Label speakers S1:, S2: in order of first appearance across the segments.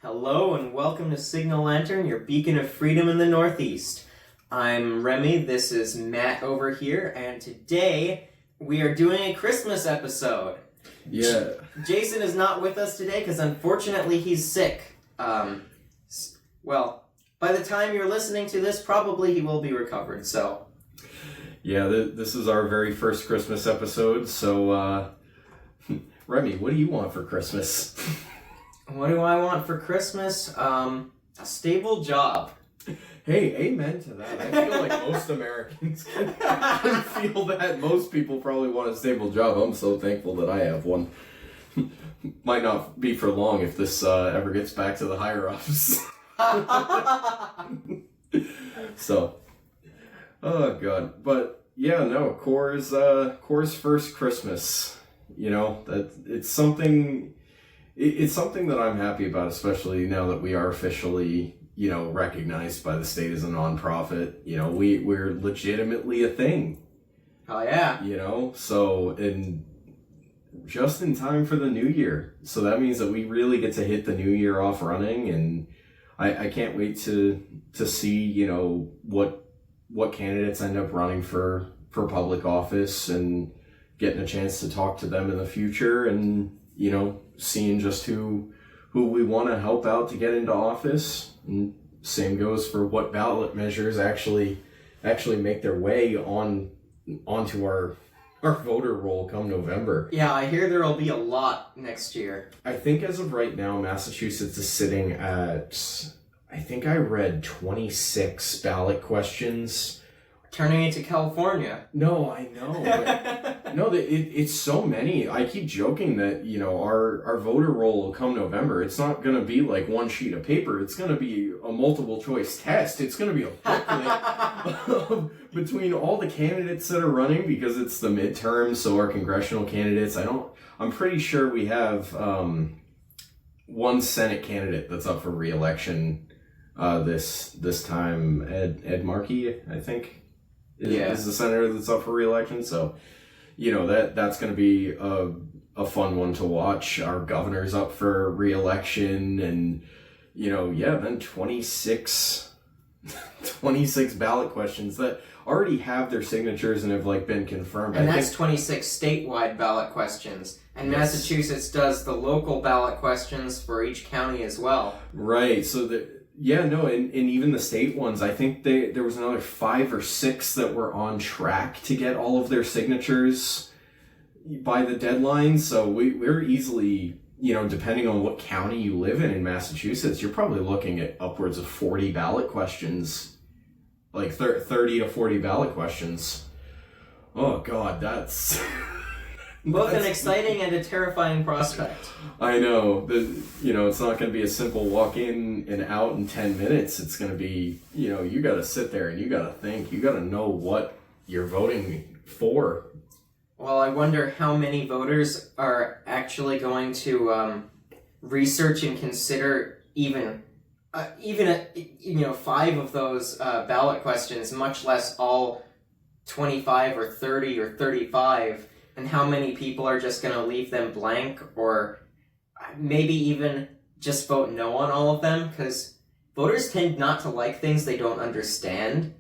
S1: Hello and welcome to Signal Lantern, your beacon of freedom in the Northeast. I'm Remy, this is Matt over here, and today we are doing a Christmas episode.
S2: Yeah.
S1: Jason is not with us today because unfortunately he's sick. Well, by the time you're listening to this, probably he will be recovered, so.
S2: Yeah, this is our very first Christmas episode, so, Remy, what do you want for Christmas?
S1: What do I want for Christmas? A stable job.
S2: Hey, amen to that. I feel like most Americans can feel that. Most people probably want a stable job. I'm so thankful that I have one. Might not be for long if this ever gets back to the higher ups. So, oh god. But yeah, no, Core's first Christmas. You know, that it's something that I'm happy about, especially now that we are officially, you know, recognized by the state as a nonprofit. You know, we're legitimately a thing.
S1: Oh yeah.
S2: You know, so, and just in time for the new year. So that means that we really get to hit the new year off running, and I can't wait to see, you know, what candidates end up running for public office and getting a chance to talk to them in the future, and, you know, seeing just who we want to help out to get into office. And same goes for what ballot measures actually make their way onto our voter roll come November.
S1: Yeah, I hear there'll be a lot next year.
S2: I think as of right now, Massachusetts is sitting at, I think I read 26 ballot questions.
S1: Turning into California.
S2: No, I know. But no, it's so many. I keep joking that, you know, our voter roll will come November. It's not going to be like one sheet of paper. It's going to be a multiple choice test. It's going to be a booklet between all the candidates that are running, because it's the midterm. So our congressional candidates, I'm pretty sure we have one Senate candidate that's up for re-election this time. Ed Markey, I think. Is the senator that's up for re-election. So, you know, that's going to be a fun one to watch. Our governor's up for re-election, and, you know, yeah, then 26 ballot questions that already have their signatures and have, like, been confirmed.
S1: And that's 26 statewide ballot questions. And yes. Massachusetts does the local ballot questions for each county as well.
S2: Right, so yeah, no, and even the state ones, I think there was another 5 or 6 that were on track to get all of their signatures by the deadline. So we're easily, you know, depending on what county you live in Massachusetts, you're probably looking at upwards of 40 ballot questions, like 30 to 40 ballot questions. Oh God, that's...
S1: Both an exciting and a terrifying prospect.
S2: I know. You know, it's not going to be a simple walk in and out in 10 minutes. It's going to be, you know, you got to sit there and you got to think. You got to know what you're voting for.
S1: Well, I wonder how many voters are actually going to research and consider even 5 of those ballot questions, much less all 25 or 30 or 35. And how many people are just going to leave them blank, or maybe even just vote no on all of them, because voters tend not to like things they don't understand.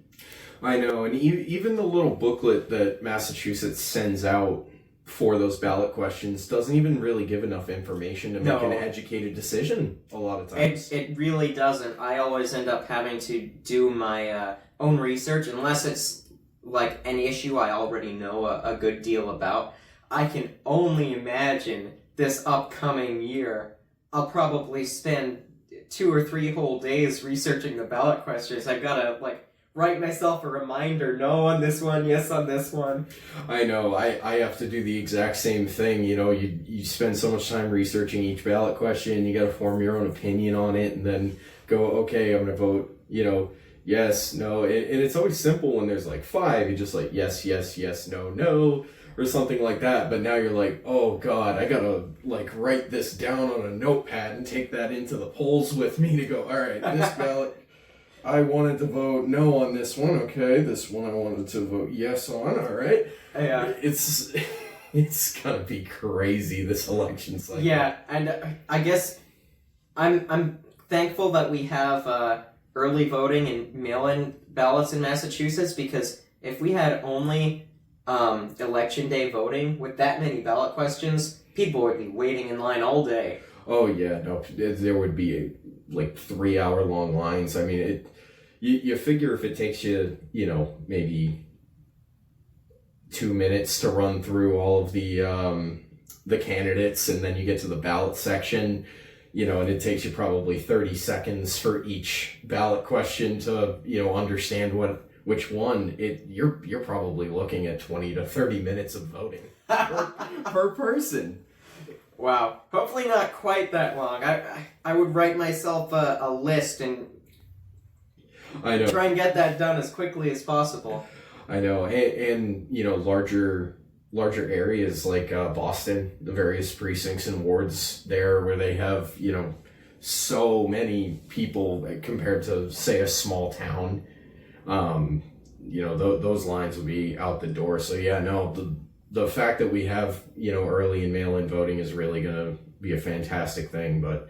S2: I know, and even the little booklet that Massachusetts sends out for those ballot questions doesn't even really give enough information to make an educated decision a lot of times.
S1: It really doesn't. I always end up having to do my own research, unless it's like an issue I already know a good deal about. I can only imagine this upcoming year, I'll probably spend 2 or 3 whole days researching the ballot questions. I've got to, like, write myself a reminder, no on this one, yes on this one.
S2: I know, I have to do the exact same thing. You know, you spend so much time researching each ballot question, you got to form your own opinion on it, and then go, okay, I'm going to vote, you know, yes, no, and it's always simple when there's like 5, you just like, yes, yes, yes, no, no, or something like that. But now you're like, oh God, I gotta like write this down on a notepad and take that into the polls with me to go, all right, this ballot, I wanted to vote no on this one, okay, this one I wanted to vote yes on, all right.
S1: Yeah.
S2: It's gonna be crazy, this election cycle.
S1: Yeah, and I guess I'm thankful that we have early voting and mail-in ballots in Massachusetts, because if we had only election day voting with that many ballot questions, people would be waiting in line all day.
S2: Oh yeah, no, there would be like 3-hour long lines. I mean, you figure if it takes you, maybe 2 minutes to run through all of the candidates, and then you get to the ballot section, and it takes you probably 30 seconds for each ballot question to, understand which one. You're probably looking at 20 to 30 minutes of voting per person.
S1: Wow. Hopefully not quite that long. I would write myself a list and
S2: I know.
S1: Try and get that done as quickly as possible.
S2: I know. And larger areas like Boston, the various precincts and wards there where they have, so many people compared to, say, a small town. Those lines would be out the door. So yeah, no, the fact that we have, early and mail-in voting is really going to be a fantastic thing. But,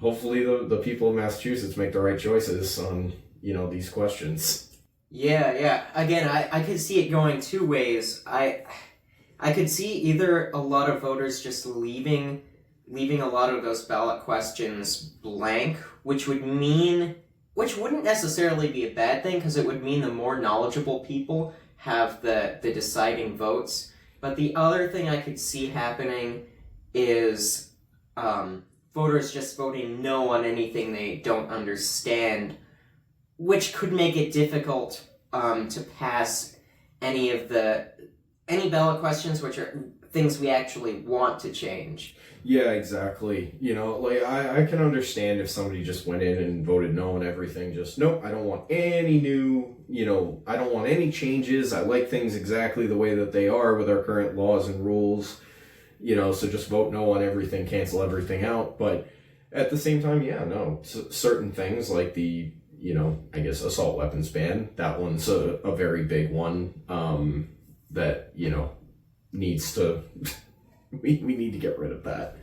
S2: hopefully the people of Massachusetts make the right choices on, these questions.
S1: Yeah. Again, I could see it going two ways. I could see either a lot of voters just leaving a lot of those ballot questions blank, which wouldn't necessarily be a bad thing, because it would mean the more knowledgeable people have the deciding votes. But the other thing I could see happening is voters just voting no on anything they don't understand, which could make it difficult to pass any ballot questions which are things we actually want to change.
S2: Yeah, exactly. I can understand if somebody just went in and voted no on everything. Just, nope, I don't want any new, I don't want any changes. I like things exactly the way that they are with our current laws and rules. So just vote no on everything, cancel everything out. But at the same time, yeah, no, certain things like the, I guess assault weapons ban, that one's a very big one that, needs to... We need to get rid of that.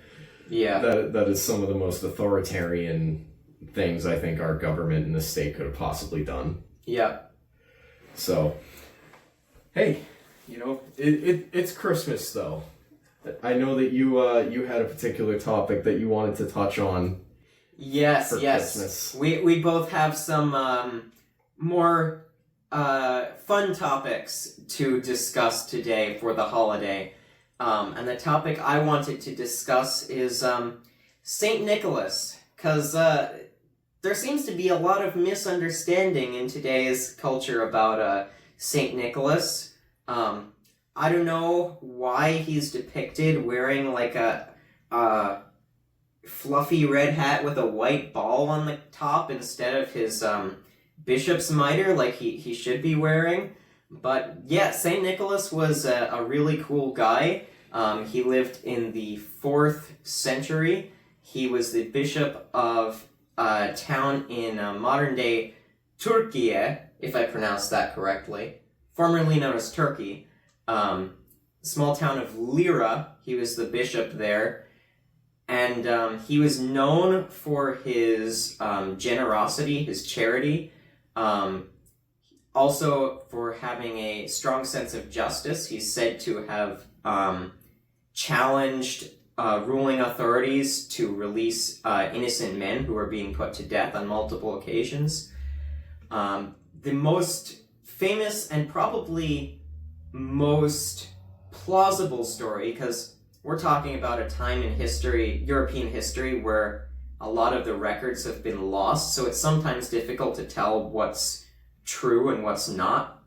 S1: Yeah.
S2: That is some of the most authoritarian things I think our government in the state could have possibly done.
S1: Yeah.
S2: So, hey, it's Christmas though. I know that you had a particular topic that you wanted to touch on.
S1: Yes.
S2: Christmas.
S1: We both have some more fun topics to discuss today for the holiday. And the topic I wanted to discuss is St. Nicholas, because there seems to be a lot of misunderstanding in today's culture about St. Nicholas. I don't know why he's depicted wearing like a fluffy red hat with a white ball on the top instead of his bishop's mitre like he should be wearing. But yeah, St. Nicholas was a really cool guy. He lived in the 4th century. He was the bishop of a town in modern-day Turkey, if I pronounced that correctly, formerly known as Turkey. Small town of Lira, he was the bishop there. And he was known for his generosity, his charity, also for having a strong sense of justice. He's said to have challenged ruling authorities to release innocent men who were being put to death on multiple occasions. The most famous and probably most plausible story, because we're talking about a time in history, European history, where a lot of the records have been lost, so it's sometimes difficult to tell what's true and what's not.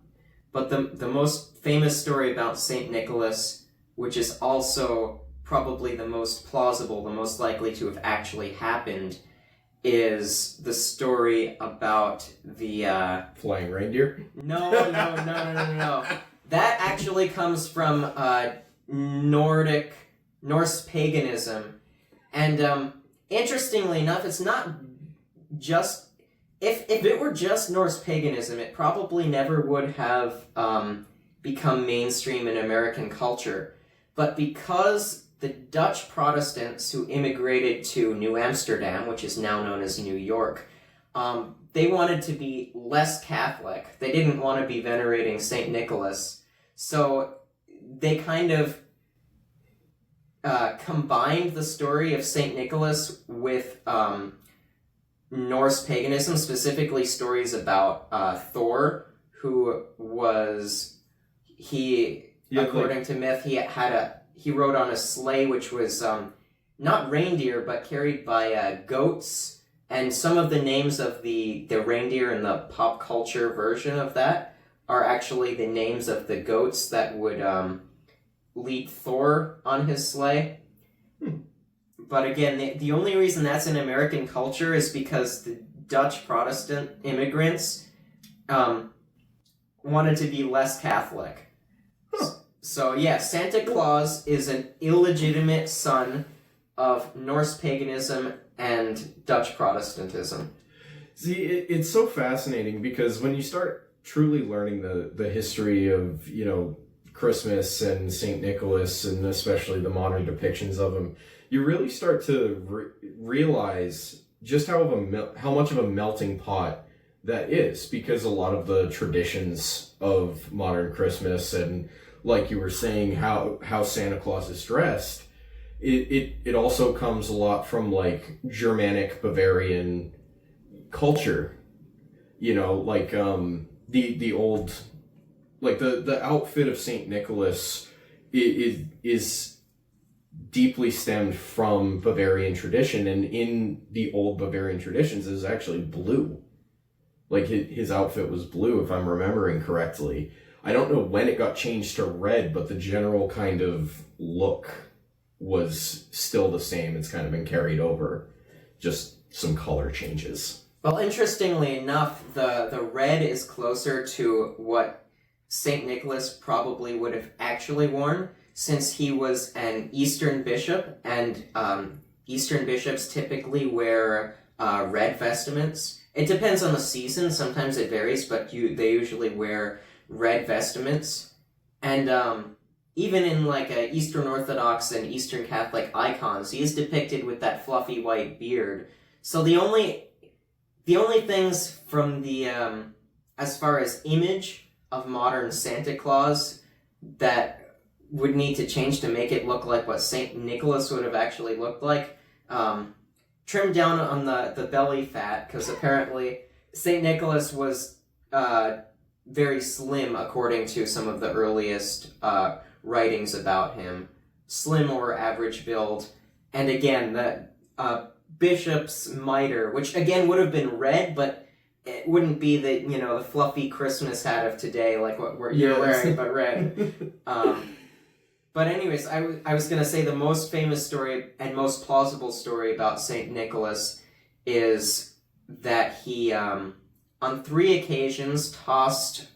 S1: But the most famous story about St. Nicholas, which is also probably the most plausible, the most likely to have actually happened, is the story about the...
S2: Flying reindeer?
S1: No. That actually comes from Norse paganism. And interestingly enough, it's not just... If it were just Norse paganism, it probably never would have become mainstream in American culture. But because the Dutch Protestants who immigrated to New Amsterdam, which is now known as New York, they wanted to be less Catholic. They didn't want to be venerating St. Nicholas. So they kind of combined the story of St. Nicholas with Norse paganism, specifically stories about Thor, who was, according to myth, he rode on a sleigh which was not reindeer, but carried by goats, and some of the names of the reindeer in the pop culture version of that are actually the names of the goats that would lead Thor on his sleigh. But again, the only reason that's in American culture is because the Dutch Protestant immigrants wanted to be less Catholic. So yeah, Santa Claus is an illegitimate son of Norse paganism and Dutch Protestantism.
S2: See, it's so fascinating because when you start truly learning the history of, Christmas and St. Nicholas, and especially the modern depictions of him, you really start to realize just how much of a melting pot that is, because a lot of the traditions of modern Christmas and, like you were saying, how Santa Claus is dressed, it also comes a lot from like Germanic Bavarian culture, like the old, like the outfit of Saint Nicholas is deeply stemmed from Bavarian tradition, and in the old Bavarian traditions is actually blue. Like his outfit was blue, if I'm remembering correctly. I don't know when it got changed to red, but the general kind of look was still the same. It's kind of been carried over, just some color changes.
S1: Well, interestingly enough, the red is closer to what St. Nicholas probably would have actually worn, since he was an Eastern bishop, and Eastern bishops typically wear red vestments. It depends on the season. Sometimes it varies, but they usually wear red vestments. And even in like Eastern Orthodox and Eastern Catholic icons, he is depicted with that fluffy white beard. So the only things from the as far as image of modern Santa Claus that would need to change to make it look like what St. Nicholas would have actually looked like, trim down on the belly fat, because apparently St. Nicholas was very slim according to some of the earliest writings about him. Slim or average build. And again, the bishop's mitre, which again would have been red, but it wouldn't be the fluffy Christmas hat of today, like what you're wearing, but red. But anyways, I was going to say the most famous story and most plausible story about St. Nicholas is that he, on 3 occasions, tossed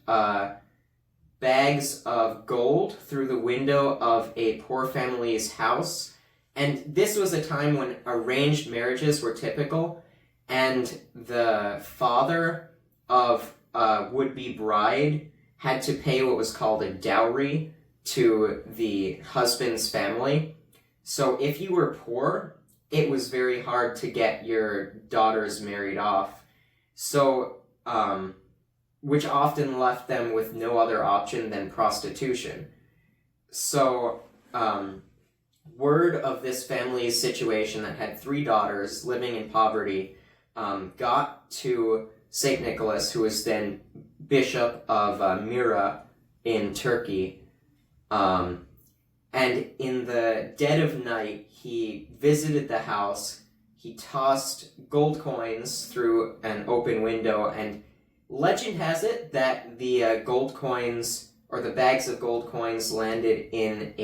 S1: bags of gold through the window of a poor family's house. And this was a time when arranged marriages were typical, and the father of a would-be bride had to pay what was called a dowry to the husband's family. So if you were poor, it was very hard to get your daughters married off. So, which often left them with no other option than prostitution. So, word of this family's situation that had 3 daughters living in poverty got to St. Nicholas, who was then bishop of Myra in Turkey. And in the dead of night, he visited the house, he tossed gold coins through an open window, and legend has it that the gold coins, or the bags of gold coins, landed in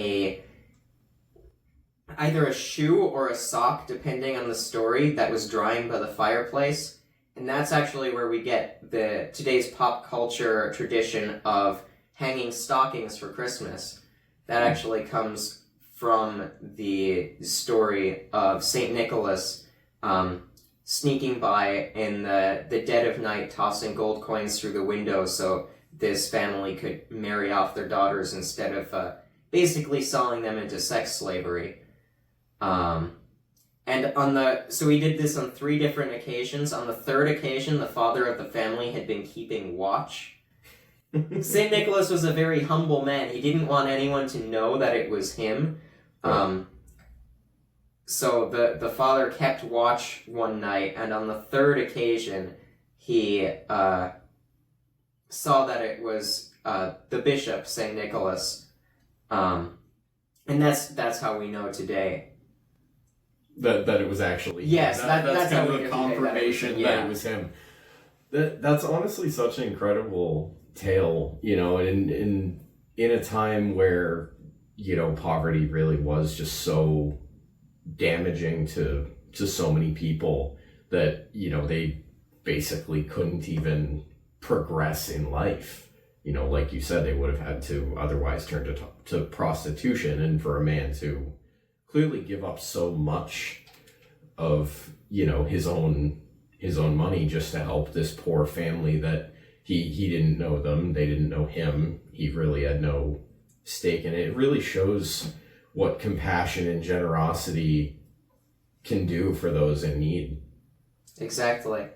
S1: either a shoe or a sock, depending on the story, that was drying by the fireplace. And that's actually where we get today's pop culture tradition of hanging stockings for Christmas. That actually comes from the story of St. Nicholas sneaking by in the dead of night, tossing gold coins through the window so this family could marry off their daughters instead of basically selling them into sex slavery. So he did this on 3 different occasions. On the 3rd occasion, the father of the family had been keeping watch. St. Nicholas was a very humble man. He didn't want anyone to know that it was him. So the father kept watch one night, and on the 3rd occasion, he saw that it was the bishop, St. Nicholas. And that's how we know today.
S2: That it was actually
S1: yes,
S2: him.
S1: That's
S2: kind
S1: how
S2: of the confirmation that it was him. That's honestly such an incredible tale, and in a time where poverty really was just so damaging to so many people that they basically couldn't even progress in life. Like you said, they would have had to otherwise turn to prostitution, and for a man to clearly give up so much of his own money just to help this poor family that he didn't know them, they didn't know him, he really had no stake in it. It really shows what compassion and generosity can do for those in need.
S1: Exactly.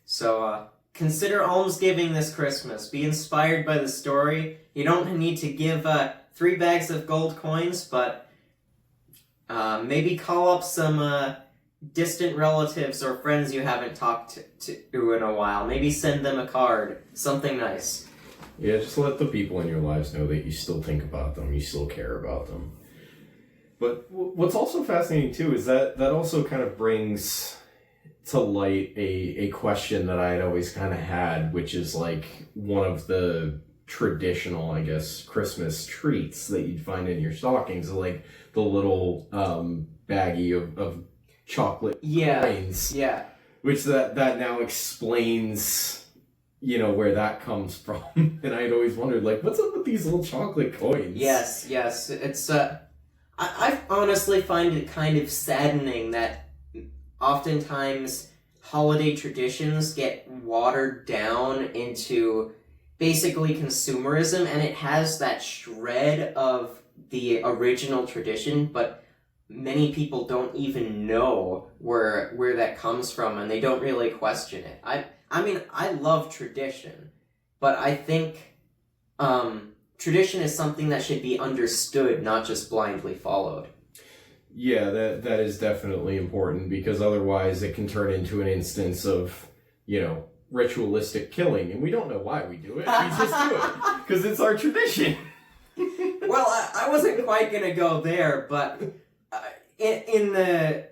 S1: So consider almsgiving this Christmas. Be inspired by the story. You don't need to give 3 bags of gold coins, but maybe call up some distant relatives or friends you haven't talked to in a while. Maybe send them a card. Something nice.
S2: Yeah, just let the people in your lives know that you still think about them, you still care about them. But what's also fascinating, too, is that also kind of brings to light a question that I had always kind of had, which is like one of the traditional, I guess, Christmas treats that you'd find in your stockings, like the little baggie of chocolate coins.
S1: Yeah.
S2: Which that now explains, where that comes from. And I had always wondered, like, what's up with these little chocolate coins?
S1: Yes. It's I honestly find it kind of saddening that oftentimes holiday traditions get watered down into basically consumerism, and it has that shred of the original tradition, but many people don't even know where that comes from, and they don't really question it. I mean, I love tradition, but I think tradition is something that should be understood, not just blindly followed.
S2: Yeah, that is definitely important, because otherwise it can turn into an instance of, ritualistic killing, and we don't know why we do it. We just do it because it's our tradition.
S1: Well, I wasn't quite gonna go there, but in the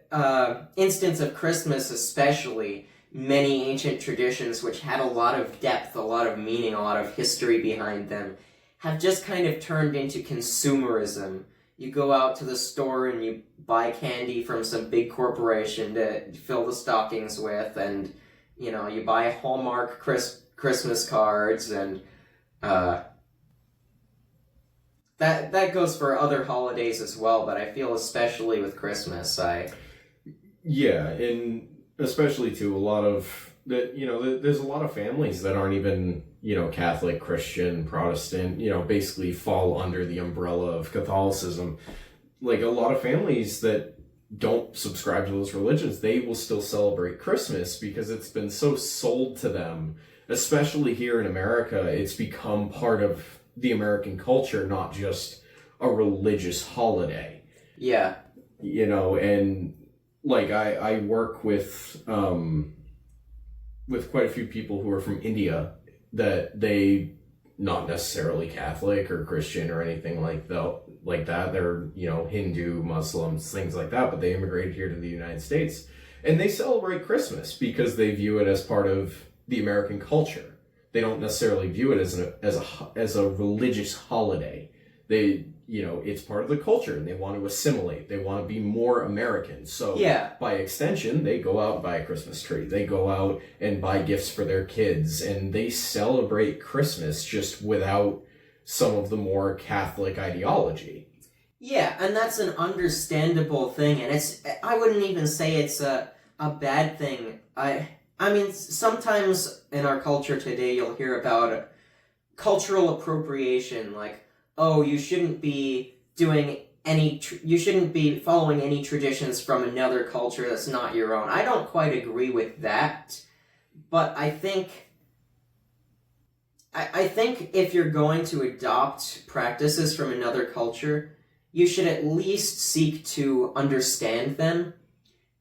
S1: instance of Christmas especially, many ancient traditions which had a lot of depth, a lot of meaning, a lot of history behind them, have just kind of turned into consumerism. You go out to the store and you buy candy from some big corporation to fill the stockings with, and you buy Hallmark Christmas cards, and that goes for other holidays as well, but I feel especially with Christmas,
S2: Yeah, and especially too, a lot of that, there's a lot of families that aren't even, Catholic, Christian, Protestant, basically fall under the umbrella of Catholicism. Like, a lot of families that don't subscribe to those religions, they will still celebrate Christmas because it's been so sold to them, especially here in America. It's become part of the American culture, not just a religious holiday.
S1: Yeah.
S2: And like I work with quite a few people who are from India, that they not necessarily Catholic or Christian or anything like that. They're, Hindu, Muslims, things like that, but they immigrated here to the United States, and they celebrate Christmas because they view it as part of the American culture. They don't necessarily view it as a religious holiday. They, it's part of the culture, and they want to assimilate. They want to be more American. So by extension, they go out and buy a Christmas tree. They go out and buy gifts for their kids, and they celebrate Christmas just without some of the more Catholic ideology.
S1: Yeah, and that's an understandable thing, and I wouldn't even say it's a bad thing. I mean, sometimes in our culture today, you'll hear about cultural appropriation, like, oh, you shouldn't be doing you shouldn't be following any traditions from another culture that's not your own. I don't quite agree with that, but I think if you're going to adopt practices from another culture, you should at least seek to understand them,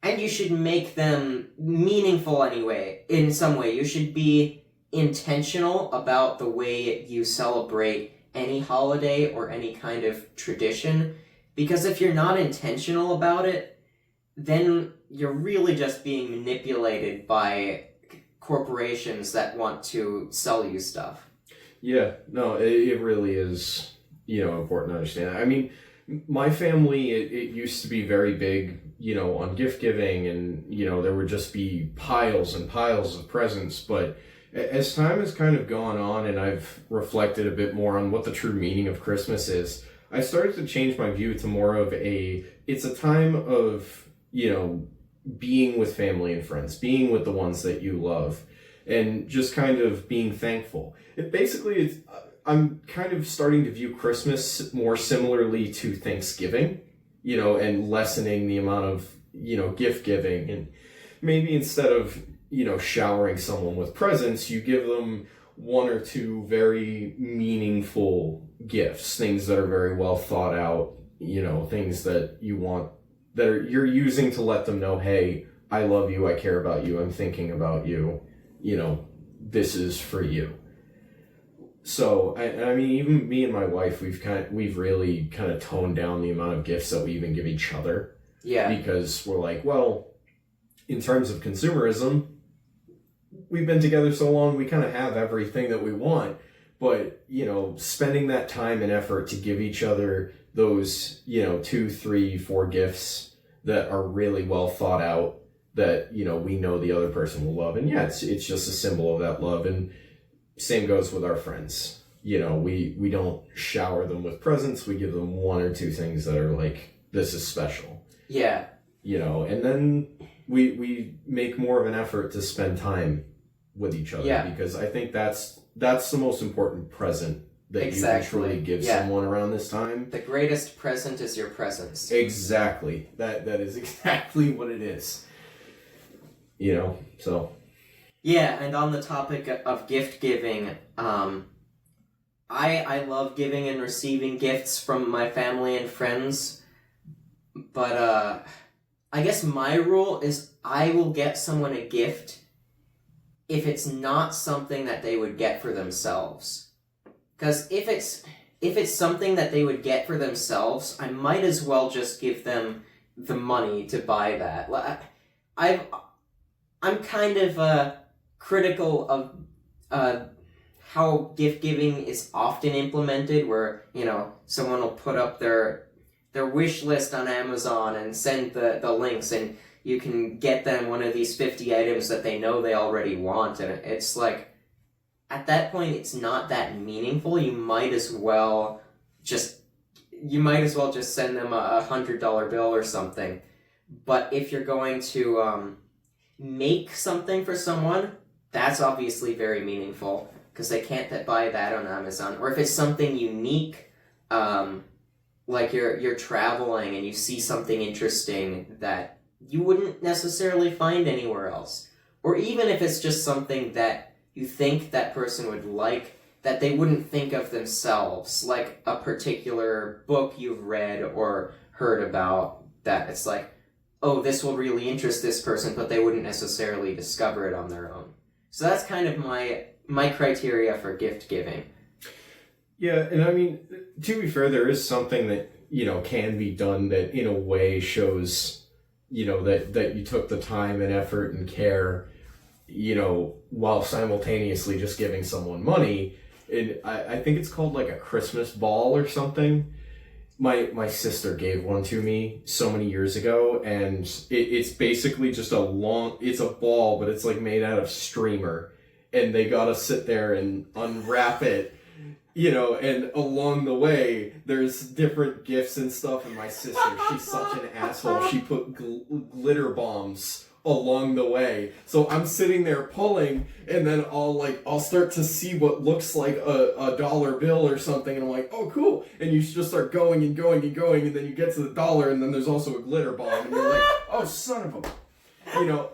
S1: and you should make them meaningful anyway, in some way. You should be intentional about the way you celebrate any holiday or any kind of tradition, because if you're not intentional about it, then you're really just being manipulated by corporations that want to sell you stuff.
S2: Yeah, no, it really is, important to understand. I mean, my family, it used to be very big, on gift giving, and, there would just be piles and piles of presents. But as time has kind of gone on and I've reflected a bit more on what the true meaning of Christmas is, I started to change my view to more of it's a time of, being with family and friends, being with the ones that you love, and just kind of being thankful. I'm kind of starting to view Christmas more similarly to Thanksgiving, and lessening the amount of, gift giving. And maybe instead of, showering someone with presents, you give them one or two very meaningful gifts, things that are very well thought out, things that you want, you're using to let them know, hey, I love you, I care about you, I'm thinking about you, this is for you. So, I mean, even me and my wife, we've really kind of toned down the amount of gifts that we even give each other.
S1: Yeah.
S2: Because we're like, well, in terms of consumerism, we've been together so long, we kind of have everything that we want. But, spending that time and effort to give each other those, 2, 3, 4 gifts that are really well thought out, that, we know the other person will love. And yeah, it's just a symbol of that love. And same goes with our friends. We don't shower them with presents. We give them 1 or 2 things that are like, this is special.
S1: Yeah.
S2: And then we make more of an effort to spend time with each other.
S1: Yeah.
S2: Because I think that's the most important present that you can truly give someone around this time.
S1: The greatest present is your presence.
S2: Exactly. That is exactly what it is. So.
S1: Yeah, and on the topic of gift giving, I love giving and receiving gifts from my family and friends, but I guess my rule is I will get someone a gift if it's not something that they would get for themselves. Because if it's something that they would get for themselves, I might as well just give them the money to buy that. I'm kind of critical of how gift giving is often implemented, where someone will put up their wish list on Amazon and send the links, and you can get them one of these 50 items that they know they already want, and it's like, at that point it's not that meaningful. You might as well just send them a $100 bill or something. But if you're going to make something for someone, that's obviously very meaningful, because they can't buy that on Amazon. Or if it's something unique, like you're traveling and you see something interesting that you wouldn't necessarily find anywhere else. Or even if it's just something that you think that person would like, that they wouldn't think of themselves, like a particular book you've read or heard about, that it's like, oh, this will really interest this person, but they wouldn't necessarily discover it on their own. So that's kind of my criteria for gift giving.
S2: Yeah, and I mean, to be fair, there is something that, can be done that in a way shows, that you took the time and effort and care, while simultaneously just giving someone money. And I think it's called like a Christmas ball or something. My sister gave one to me so many years ago, and it's basically just it's a ball, but it's like made out of streamer, and they gotta sit there and unwrap it, and along the way there's different gifts and stuff. And my sister, she's such an asshole. She put glitter bombs along the way. So I'm sitting there pulling, and then I'll start to see what looks like a dollar bill or something, and I'm like, oh, cool. And you just start going and going and going, and then you get to the dollar, and then there's also a glitter bomb, and you're like, oh, son of a... You know,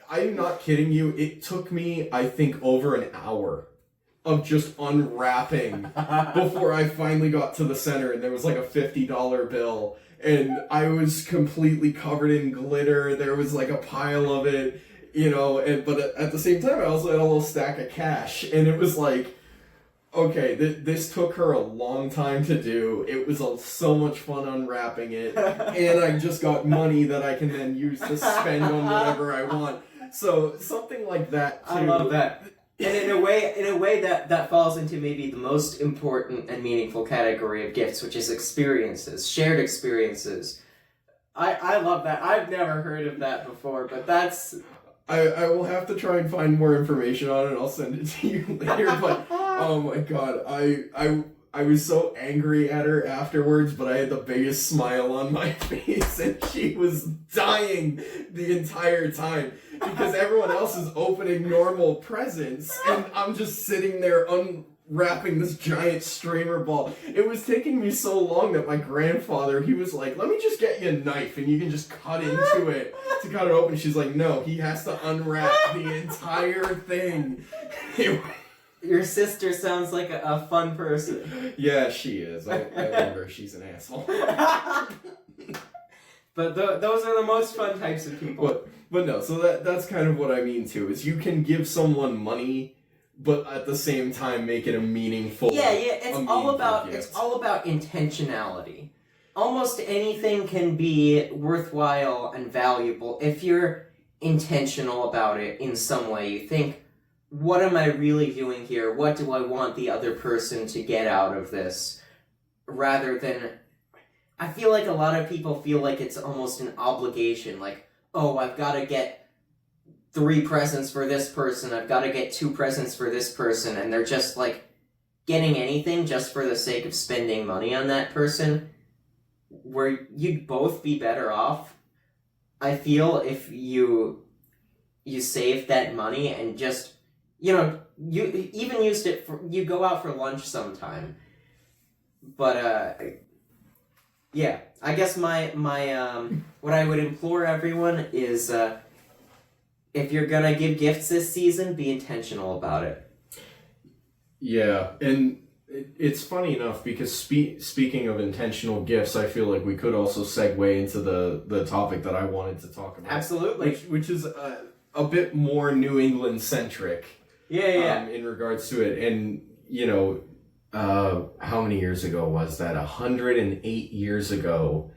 S2: I'm not kidding you. It took me, I think, over an hour of just unwrapping before I finally got to the center, and there was like a $50 bill, and I was completely covered in glitter. There was like a pile of it, you know, but at the same time I also had a little stack of cash, and it was like, okay, this took her a long time to do. It was so much fun unwrapping it, and I just got money that I can then use to spend on whatever I want. So something like that too.
S1: I love that. And in a way that falls into maybe the most important and meaningful category of gifts, which is experiences, shared experiences. I love that. I've never heard of that before, but that's...
S2: I will have to try and find more information on it. I'll send it to you later, but oh my god, I was so angry at her afterwards, but I had the biggest smile on my face, and she was dying the entire time because everyone else is opening normal presents, and I'm just sitting there unwrapping this giant streamer ball. It was taking me so long that my grandfather, he was like, let me just get you a knife, and you can just cut into it to cut it open. She's like, no, he has to unwrap the entire thing.
S1: Your sister sounds like a fun person.
S2: Yeah, she is. I love her. She's an asshole.
S1: But those are the most fun types of people.
S2: But no, so that's kind of what I mean too, is you can give someone money, but at the same time make it a meaningful
S1: it's all about intentionality. Almost anything can be worthwhile and valuable if you're intentional about it in some way. You think, what am I really doing here? What do I want the other person to get out of this? Rather than... I feel like a lot of people feel like it's almost an obligation. Like, oh, I've got to get 3 presents for this person. I've got to get 2 presents for this person. And they're just, like, getting anything just for the sake of spending money on that person. Where you'd both be better off, I feel, if you saved that money and just... You know, you even used it for... You go out for lunch sometime. But, yeah. I guess my what I would implore everyone is, if you're gonna give gifts this season, be intentional about it.
S2: Yeah, and it's funny enough, because speaking of intentional gifts, I feel like we could also segue into the topic that I wanted to talk about.
S1: Absolutely.
S2: Which is a bit more New England-centric.
S1: Yeah.
S2: In regards to it. And, you know, how many years ago was that? 108 years ago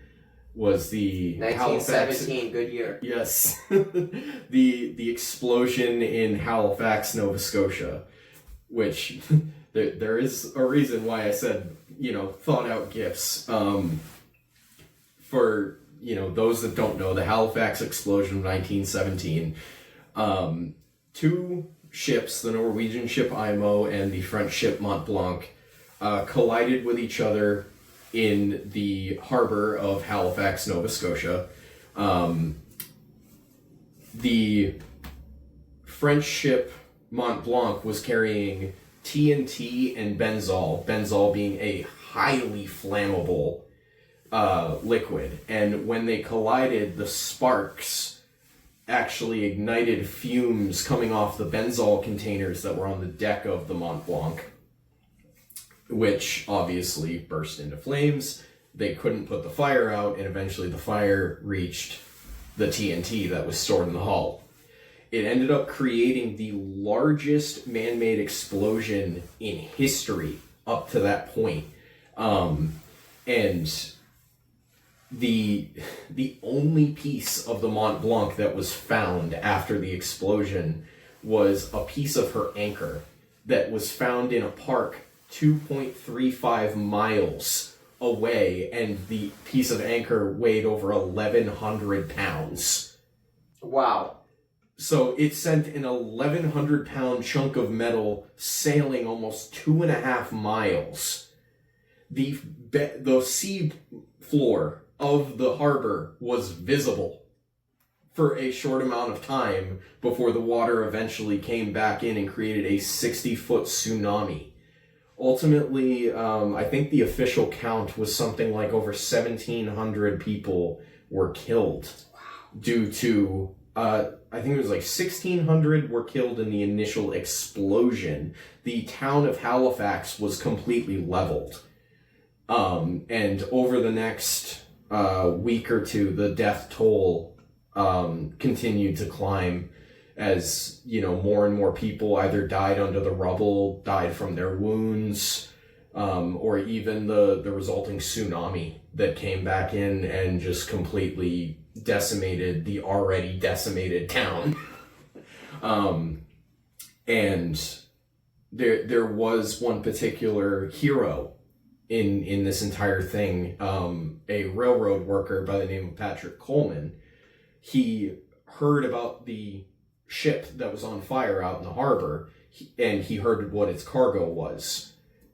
S2: was the
S1: 1917, good year.
S2: Yes. the explosion in Halifax, Nova Scotia, which there is a reason why I said, you know, thought out gifts. For, you know, those that don't know, the Halifax Explosion of 1917, 2 ships, the Norwegian ship IMO and the French ship Mont Blanc, collided with each other in the harbor of Halifax, Nova Scotia. The French ship Mont Blanc was carrying TNT and benzol being a highly flammable liquid. And when they collided, the sparks actually ignited fumes coming off the benzol containers that were on the deck of the Mont Blanc, which obviously burst into flames. They couldn't put the fire out, and eventually the fire reached the TNT that was stored in the hull. It ended up creating the largest man-made explosion in history up to that point. And the only piece of the Mont Blanc that was found after the explosion was a piece of her anchor that was found in a park 2.35 miles away, and the piece of anchor weighed over 1,100 pounds.
S1: Wow.
S2: So it sent an 1,100-pound chunk of metal sailing almost 2.5 miles. The sea floor of the harbor was visible for a short amount of time before the water eventually came back in and created a 60-foot tsunami. Ultimately, I think the official count was something like over 1,700 people were killed due to, I think it was like 1,600 were killed in the initial explosion. The town of Halifax was completely leveled. And over the next week or two, the death toll continued to climb as, more and more people either died under the rubble, died from their wounds, or even the resulting tsunami that came back in and just completely decimated the already decimated town. And there was one particular hero in this entire thing, a railroad worker by the name of Patrick Coleman. He heard about the ship that was on fire out in the harbor, and he heard what its cargo was.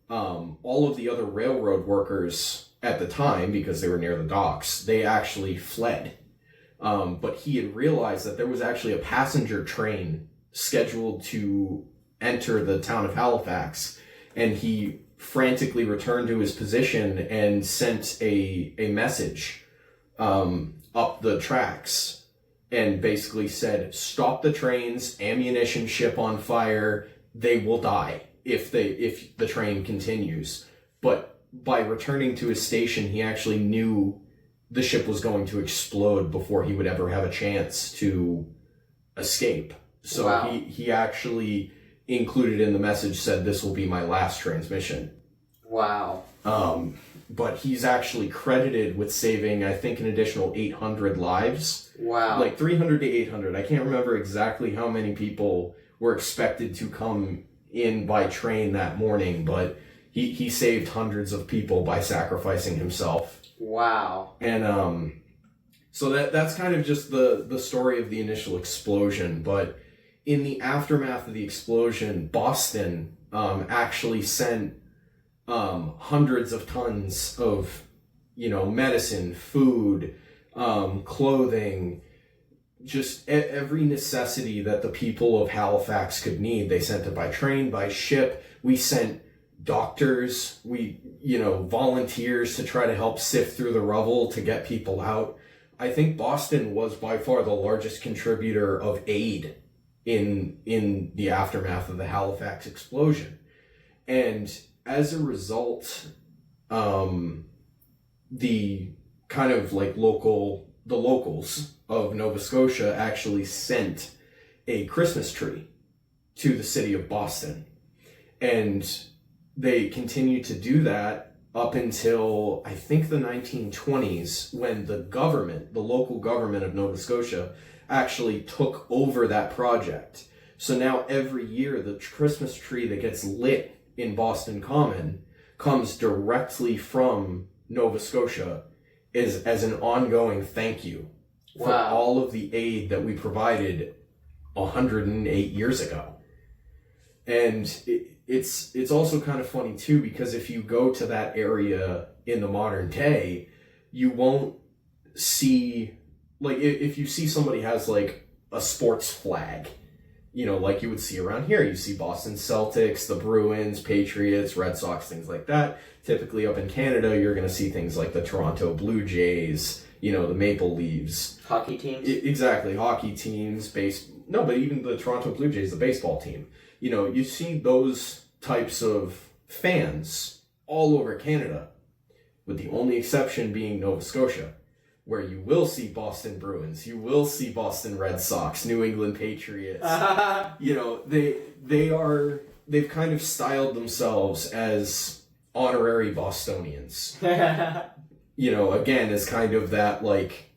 S2: All of the other railroad workers at the time, because they were near the docks, they actually fled. But he had realized that there was actually a passenger train scheduled to enter the town of Halifax, and he frantically returned to his position and sent a message up the tracks and basically said, stop the trains, ammunition ship on fire, they will die if the train continues. But by returning to his station, he actually knew the ship was going to explode before he would ever have a chance to escape. So
S1: wow.
S2: he actually included in the message, said, this will be my last transmission.
S1: Wow.
S2: But he's actually credited with saving, I think, an additional 800 lives.
S1: Wow.
S2: Like 300 to 800. I can't remember exactly how many people were expected to come in by train that morning, but he saved hundreds of people by sacrificing himself.
S1: Wow.
S2: And so that's kind of just the story of the initial explosion. But in the aftermath of the explosion, Boston actually sent hundreds of tons of, medicine, food, clothing, just every necessity that the people of Halifax could need. They sent it by train, by ship. We sent doctors, volunteers to try to help sift through the rubble to get people out. I think Boston was by far the largest contributor of aid in the aftermath of the Halifax explosion. And as a result, the kind of like the locals of Nova Scotia actually sent a Christmas tree to the city of Boston. And they continued to do that up until, I think, the 1920s, when the local government of Nova Scotia actually took over that project. So now every year, the Christmas tree that gets lit in Boston Common comes directly from Nova Scotia as an ongoing thank you for all of the aid that we provided 108 years ago. And it's also kind of funny too, because if you go to that area in the modern day, you won't see, like, if you see somebody has like a sports flag, like you would see around here, you see Boston Celtics, the Bruins, Patriots, Red Sox, things like that. Typically up in Canada, you're going to see things like the Toronto Blue Jays, the Maple Leafs.
S1: Hockey teams?
S2: Exactly. Hockey teams, but even the Toronto Blue Jays, the baseball team. You see those types of fans all over Canada, with the only exception being Nova Scotia, where you will see Boston Bruins, you will see Boston Red Sox, New England Patriots. They've kind of styled themselves as honorary Bostonians. Again, as kind of that, like,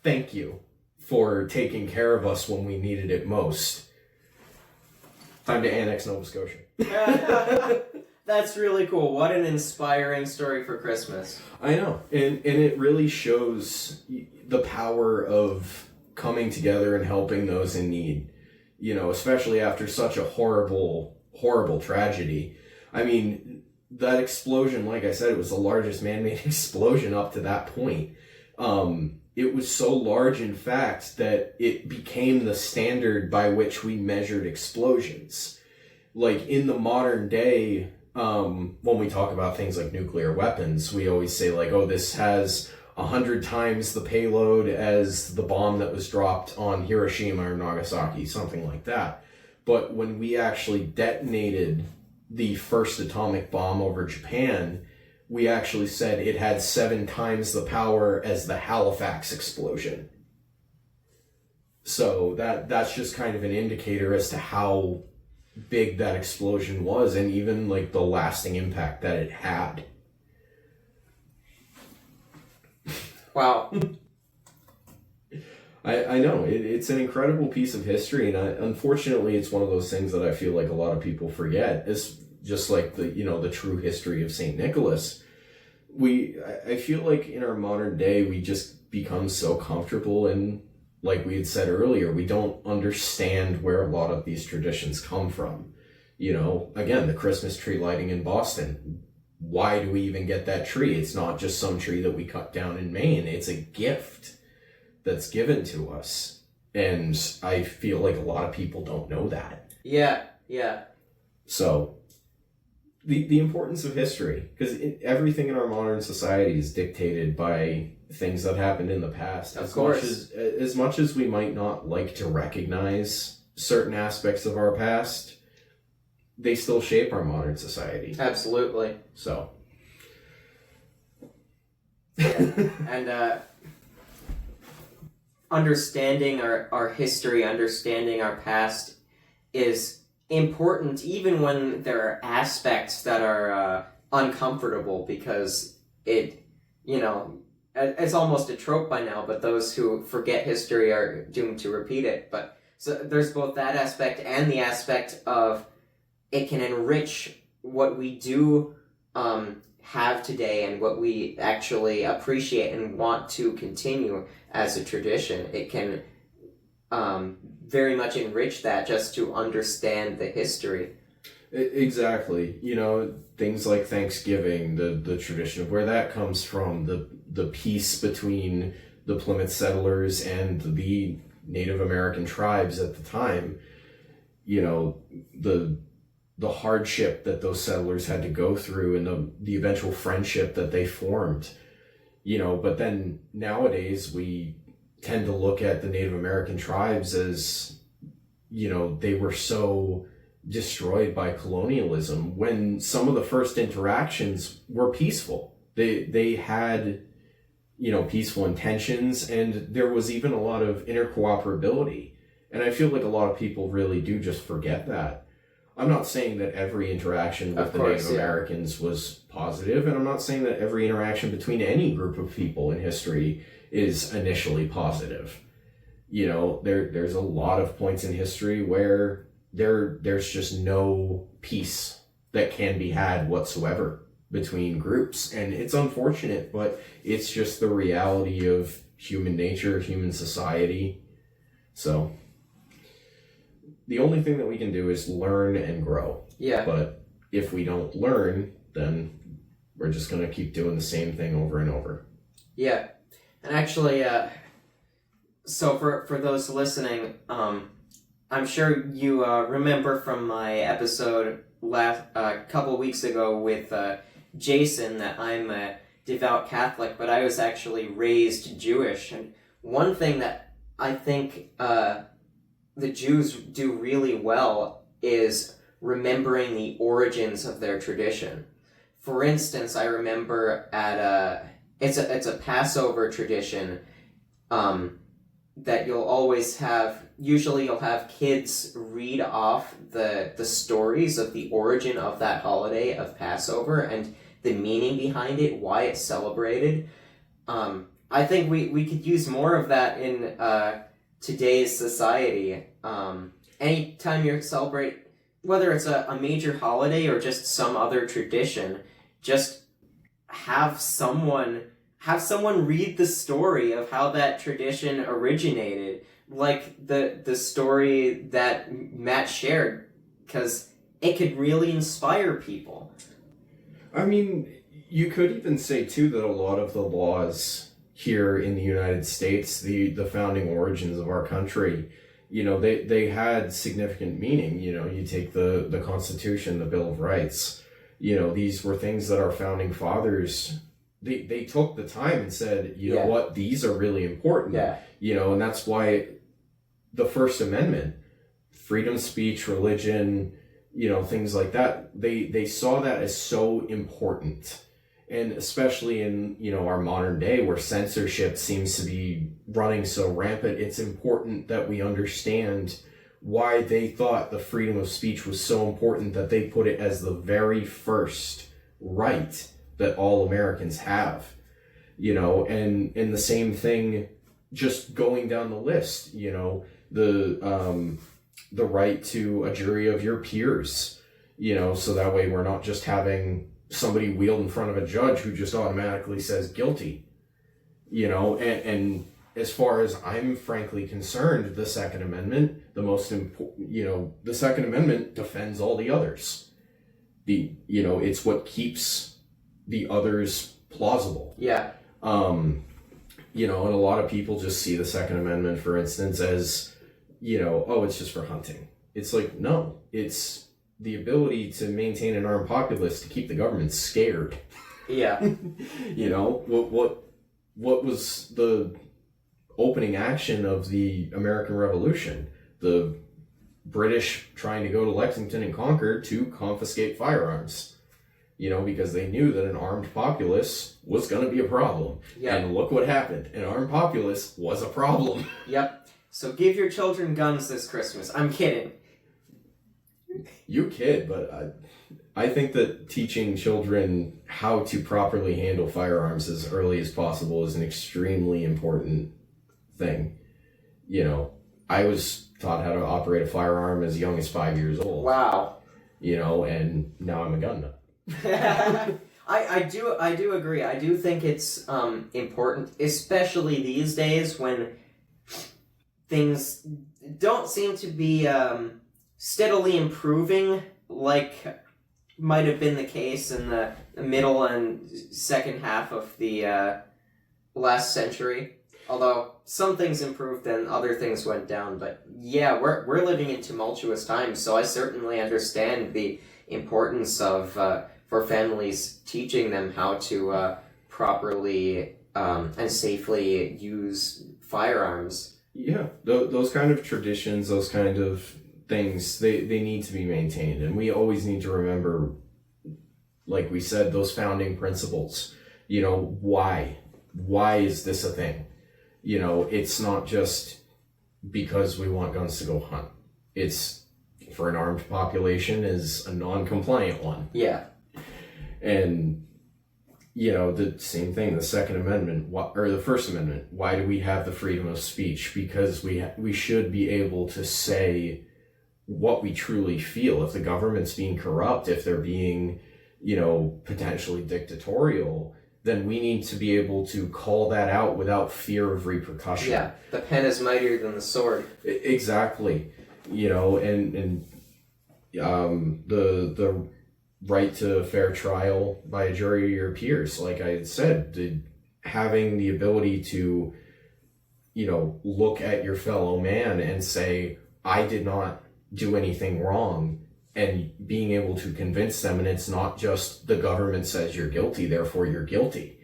S2: thank you for taking care of us when we needed it most. Time to annex Nova Scotia.
S1: That's really cool. What an inspiring story for Christmas.
S2: I know. And it really shows the power of coming together and helping those in need, especially after such a horrible, horrible tragedy. I mean, that explosion, like I said, it was the largest man-made explosion up to that point. it was so large, in fact, that it became the standard by which we measured explosions. Like, in the modern day, when we talk about things like nuclear weapons, we always say, like, oh, this has 100 times the payload as the bomb that was dropped on Hiroshima or Nagasaki, something like that. But when we actually detonated the first atomic bomb over Japan, we actually said it had 7 times the power as the Halifax explosion. So that's just kind of an indicator as to how big that explosion was, and even like the lasting impact that it had.
S1: Wow.
S2: I know, it's an incredible piece of history, and unfortunately it's one of those things that I feel like a lot of people forget. It's just like the true history of St. Nicholas. I feel like in our modern day we just become so comfortable, and like we had said earlier, we don't understand where a lot of these traditions come from. Again, the Christmas tree lighting in Boston. Why do we even get that tree? It's not just some tree that we cut down in Maine. It's a gift that's given to us. And I feel like a lot of people don't know that.
S1: Yeah.
S2: So, the importance of history, because everything in our modern society is dictated by things that happened in the past.
S1: Of course.
S2: As much as we might not like to recognize certain aspects of our past, they still shape our modern society.
S1: Absolutely.
S2: So.
S1: And understanding our history, understanding our past is important, even when there are aspects that are uncomfortable, because it's almost a trope by now, but those who forget history are doomed to repeat it. But so there's both that aspect and the aspect of it can enrich what we do have today and what we actually appreciate and want to continue as a tradition. It can very much enrich that just to understand the history.
S2: Exactly. Things like Thanksgiving, the tradition of where that comes from, the peace between the Plymouth settlers and the Native American tribes at the time, the hardship that those settlers had to go through, and the eventual friendship that they formed, but then nowadays we tend to look at the Native American tribes as, they were so destroyed by colonialism, when some of the first interactions were peaceful. They had, peaceful intentions, and there was even a lot of interoperability. And I feel like a lot of people really do just forget that. I'm not saying that every interaction with the Native Americans was positive, and I'm not saying that every interaction between any group of people in history is initially positive. There's a lot of points in history where there's just no peace that can be had whatsoever between groups, and it's unfortunate, but it's just the reality of human nature, human society. So the only thing that we can do is learn and grow.
S1: Yeah.
S2: But if we don't learn, then we're just going to keep doing the same thing over and over.
S1: Yeah. And actually, so for those listening, I'm sure you remember from my episode a couple weeks ago with Jason that I'm a devout Catholic, but I was actually raised Jewish. And one thing that I think the Jews do really well is remembering the origins of their tradition. For instance, I remember it's a Passover tradition that you'll always have. Usually, you'll have kids read off the stories of the origin of that holiday of Passover and the meaning behind it, why it's celebrated. I think we could use more of that in today's society. Anytime you celebrate, whether it's a major holiday or just some other tradition, just have someone read the story of how that tradition originated, like the story that Matt shared, because it could really inspire people.
S2: I mean, you could even say too that a lot of the laws here in the United States, the founding origins of our country, they had significant meaning. You take the Constitution, the Bill of Rights, these were things that our founding fathers, they took the time and said, you know what, these are really important. And that's why the First Amendment, freedom of speech, religion, things like that, they saw that as so important. And especially in, our modern day where censorship seems to be running so rampant, it's important that we understand why they thought the freedom of speech was so important that they put it as the very first right that all Americans have. And the same thing, just going down the list, the right to a jury of your peers, so that way we're not just having somebody wheeled in front of a judge who just automatically says guilty, and as far as I'm frankly concerned, the Second Amendment, the Second Amendment defends all the others. It's what keeps the others plausible. And a lot of people just see the Second Amendment, for instance, as, it's just for hunting. It's like, no, it's the ability to maintain an armed populace to keep the government scared. What was the opening action of the American Revolution? The British trying to go to Lexington and Concord to confiscate firearms. Because they knew that an armed populace was going to be a problem. And look what happened. An armed populace was a problem.
S1: So give your children guns this Christmas. I'm kidding.
S2: You kid, but I think that teaching children how to properly handle firearms as early as possible is an extremely important thing. I was taught how to operate a firearm as young as 5 years old.
S1: Wow.
S2: And now I'm a gun nut.
S1: I do agree. I do think it's important, especially these days when things don't seem to be steadily improving like might have been the case in the middle and second half of the last century. Although some things improved and other things went down. But yeah, we're living in tumultuous times, so I certainly understand the importance of for families teaching them how to properly and safely use firearms.
S2: Yeah, those kind of traditions, those kind of things, they need to be maintained. And we always need to remember, like we said, those founding principles. Why is this a thing? It's not just because we want guns to go hunt. It's for an armed population is a non-compliant one. And, the same thing, the Second Amendment, or the First Amendment, why do we have the freedom of speech? Because we should be able to say what we truly feel. If the government's being corrupt, if they're being, potentially dictatorial, then we need to be able to call that out without fear of repercussion.
S1: Yeah, the pen is mightier than the sword.
S2: Exactly. And the right to fair trial by a jury of your peers, like I had said, having the ability to, look at your fellow man and say, I did not do anything wrong, and being able to convince them, and it's not just the government says you're guilty, therefore you're guilty.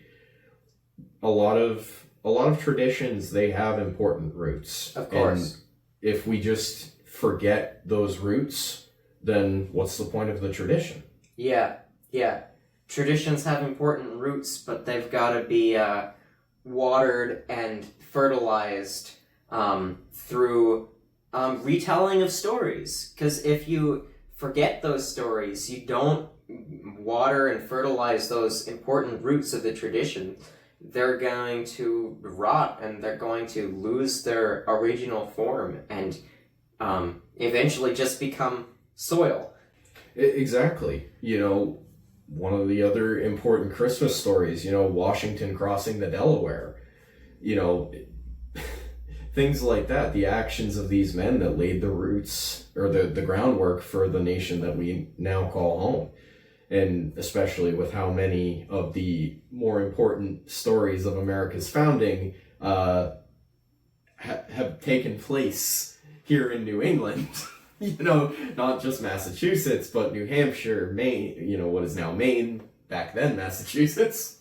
S2: A lot of traditions, they have important roots.
S1: Of course.
S2: And if we just forget those roots, then what's the point of the tradition?
S1: Yeah. Traditions have important roots, but they've got to be watered and fertilized through retelling of stories. Because if you forget those stories, you don't water and fertilize those important roots of the tradition, they're going to rot and they're going to lose their original form and eventually just become soil.
S2: Exactly. One of the other important Christmas stories, Washington crossing the Delaware, things like that, the actions of these men that laid the roots or the groundwork for the nation that we now call home. and especially with how many of the more important stories of America's founding have taken place here in New England. Not just Massachusetts, but New Hampshire, Maine, what is now Maine, back then Massachusetts,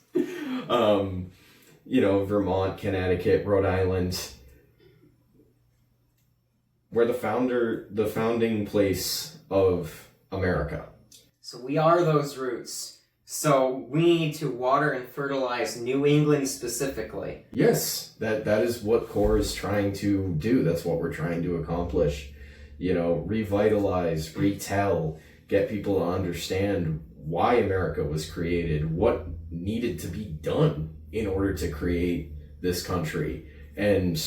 S2: Vermont, Connecticut, Rhode Island, where the founding place of America.
S1: So we are those roots. So we need to water and fertilize New England specifically.
S2: Yes, that is what CORE is trying to do. That's what we're trying to accomplish. Revitalize, retell, get people to understand why America was created, what needed to be done in order to create this country, and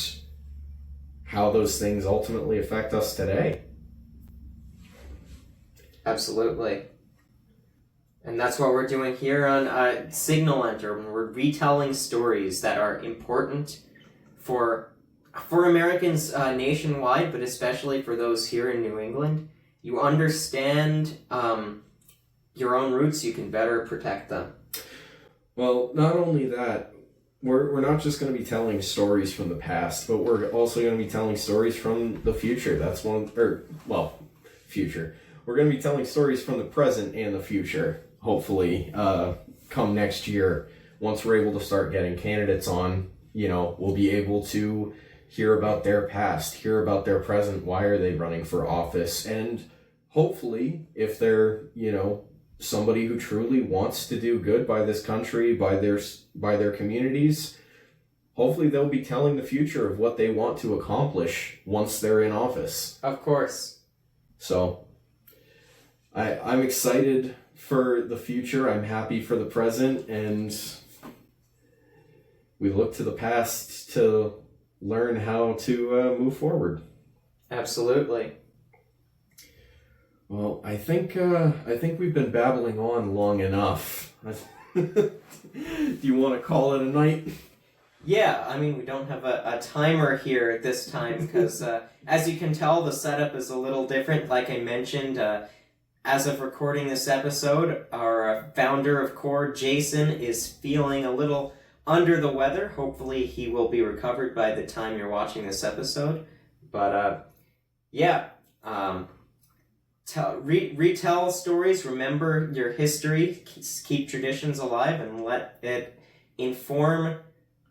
S2: how those things ultimately affect us today.
S1: Absolutely. And that's what we're doing here on Signal Enter. We're retelling stories that are important for Americans nationwide, but especially for those here in New England. You understand your own roots, you can better protect them.
S2: Well, not only that, we're not just going to be telling stories from the past, but we're also going to be telling stories from the future. Future. We're going to be telling stories from the present and the future, hopefully, come next year. Once we're able to start getting candidates on, we'll be able to hear about their past, hear about their present, why are they running for office, and hopefully, if they're, somebody who truly wants to do good by this country, by their communities, hopefully they'll be telling the future of what they want to accomplish once they're in office.
S1: Of course.
S2: So, I'm excited for the future. I'm happy for the present, and we look to the past to learn how to move forward.
S1: Absolutely.
S2: Well, I think we've been babbling on long enough. Do you want to call it a night?
S1: Yeah, we don't have a timer here at this time because, as you can tell, the setup is a little different. Like I mentioned, as of recording this episode, our founder of CORE, Jason, is feeling a little under the weather. Hopefully he will be recovered by the time you're watching this episode. But, retell stories, remember your history, keep traditions alive, and let it inform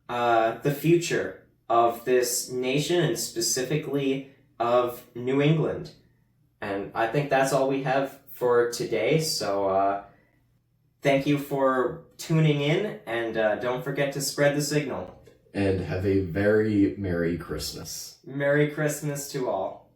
S1: the future of this nation and specifically of New England. And I think that's all we have for today. So thank you for tuning in, and don't forget to spread the signal.
S2: And have a very Merry Christmas.
S1: Merry Christmas to all.